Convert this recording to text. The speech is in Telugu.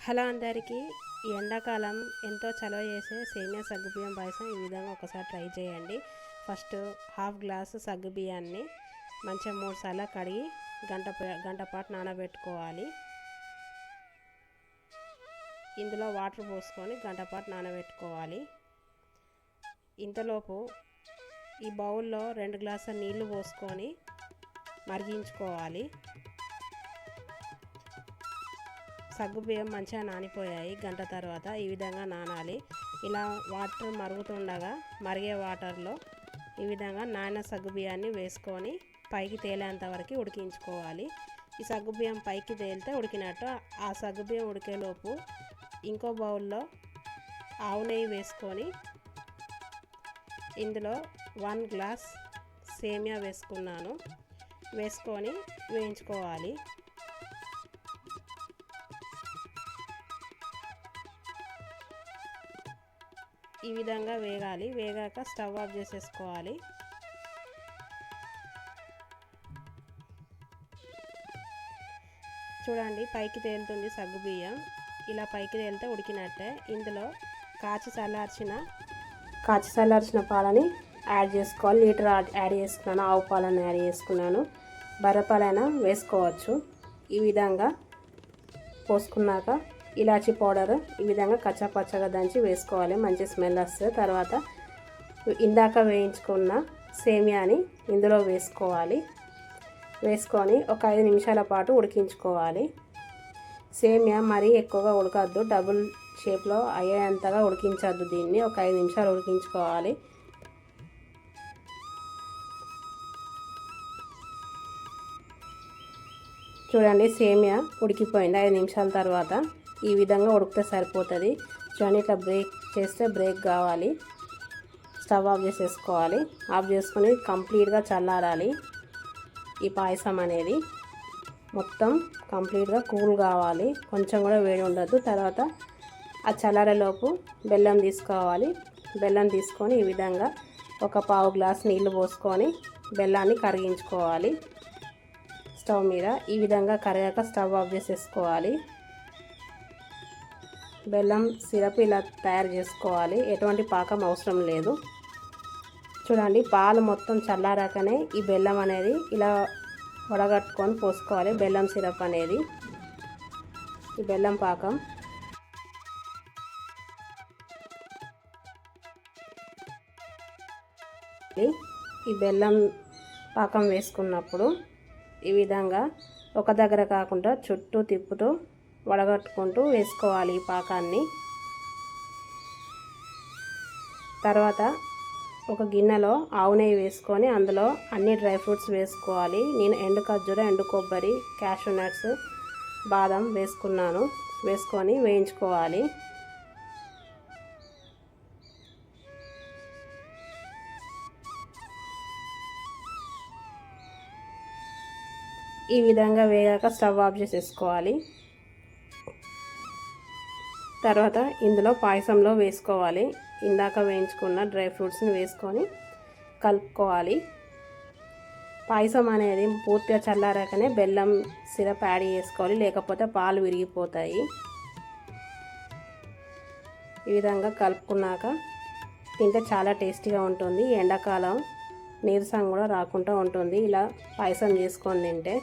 హలో అందరికీ. ఈ ఎండాకాలం ఎంతో చలవ చేసే సేమియా సగ్గుబియ్యం పాయసం ఈ విధంగా ఒకసారి ట్రై చేయండి. ఫస్ట్ హాఫ్ గ్లాసు సగ్గుబియ్యాన్ని మంచిగా 3 సార్లు కడిగి గంట పాటు నానబెట్టుకోవాలి. ఇందులో వాటర్ పోసుకొని గంట పాటు నానబెట్టుకోవాలి. ఇంతలోపు ఈ బౌల్లో 2 గ్లాసుల నీళ్లు పోసుకొని మరిగించుకోవాలి. సగ్గుబియ్యం మంచిగా నానిపోయాయి. గంట తర్వాత ఈ విధంగా నానాలి. ఇలా వాటర్ మరుగుతుండగా మరిగే వాటర్లో ఈ విధంగా నానిన సగ్గుబియ్యాన్ని వేసుకొని పైకి తేలేంత వరకు ఉడికించుకోవాలి. ఈ సగ్గుబియ్యం పైకి తేలితే ఉడికినట్టు. ఆ సగ్గుబియ్యం ఉడికేలోపు ఇంకో బౌల్లో ఆవు నెయ్యి వేసుకొని ఇందులో 1 గ్లాస్ సేమియా వేసుకొని వేయించుకోవాలి. ఈ విధంగా వేగాలి. వేగాక స్టవ్ ఆఫ్ చేసేసుకోవాలి. చూడండి, పైకి తేలుతుంది సగ్గుబియ్యం. ఇలా పైకి తేలితే ఉడికినట్టే. ఇందులో కాచి చల్లార్చిన పాలని యాడ్ చేసుకోవాలి. లీటర్ యాడ్ చేసుకున్నాను. ఆవు పాలను యాడ్ చేసుకున్నాను. బర్రెపాలైనా వేసుకోవచ్చు. ఈ విధంగా పోసుకున్నాక ఇలాచీ పౌడర్ ఈ విధంగా కచ్చాపచ్చగా దంచి వేసుకోవాలి. మంచి స్మెల్ వస్తుంది. తర్వాత ఇందాక వేయించుకున్న సేమియాని ఇందులో వేసుకొని ఒక 5 నిమిషాల పాటు ఉడికించుకోవాలి. సేమియా మరీ ఎక్కువగా ఉడకద్దు, డబుల్ షేప్లో అయ్యేంతగా ఉడికించద్దు. దీన్ని ఒక 5 నిమిషాలు ఉడికించుకోవాలి. చూడండి, సేమియా ఉడికిపోయింది. 5 నిమిషాల తర్వాత ఈ విధంగా ఉడికితే సరిపోతుంది. చూడండి, ఇట్లా బ్రేక్ చేస్తే బ్రేక్ కావాలి. స్టవ్ ఆఫ్ చేసేసుకోవాలి. ఆఫ్ చేసుకొని కంప్లీట్గా చల్లారాలి. ఈ పాయసం అనేది మొత్తం కంప్లీట్గా కూల్ కావాలి. కొంచెం కూడా వేడి ఉండద్దు. తర్వాత ఆ చల్లారేలోపు బెల్లం తీసుకోవాలి. బెల్లం తీసుకొని ఈ విధంగా ఒక పావు గ్లాస్ నీళ్లు పోసుకొని బెల్లాన్ని కరిగించుకోవాలి స్టవ్ మీద. ఈ విధంగా కరిగాక స్టవ్ ఆఫ్ చేసేసుకోవాలి. బెల్లం సిరప్ ఇలా తయారు చేసుకోవాలి. ఎటువంటి పాకం అవసరం లేదు. చూడండి, పాలు మొత్తం చల్లారాకనే ఈ బెల్లం అనేది ఇలా వడగట్టుకొని పోసుకోవాలి. బెల్లం సిరప్ అనేది ఈ బెల్లం పాకం. ఈ బెల్లం పాకం వేసుకున్నప్పుడు ఈ విధంగా ఒక దగ్గర కాకుండా చుట్టూ తిప్పుతూ వడగట్టుకుంటూ వేసుకోవాలి ఈ పాకాన్ని. తర్వాత ఒక గిన్నెలో ఆవు నెయ్యి వేసుకొని అందులో అన్ని డ్రై ఫ్రూట్స్ వేసుకోవాలి. నేను ఎండు ఖర్జూర, ఎండు కొబ్బరి, క్యాషూ నట్స్, బాదం వేసుకున్నాను. వేసుకొని వేయించుకోవాలి. ఈ విధంగా వేగాక స్టవ్ ఆఫ్ చేసేసుకోవాలి. తర్వాత ఇందులో పాయసంలో వేసుకోవాలి. ఇందాక వేయించుకున్న డ్రై ఫ్రూట్స్ని వేసుకొని కలుపుకోవాలి. పాయసం అనేది పూర్తిగా చల్లారాకనే బెల్లం సిరప్ యాడ్ చేసుకోవాలి, లేకపోతే పాలు విరిగిపోతాయి. ఈ విధంగా కలుపుకున్నాక తింటే చాలా టేస్టీగా ఉంటుంది. ఎండాకాలం నీరసం కూడా రాకుండా ఉంటుంది ఇలా పాయసం చేసుకొని తింటే.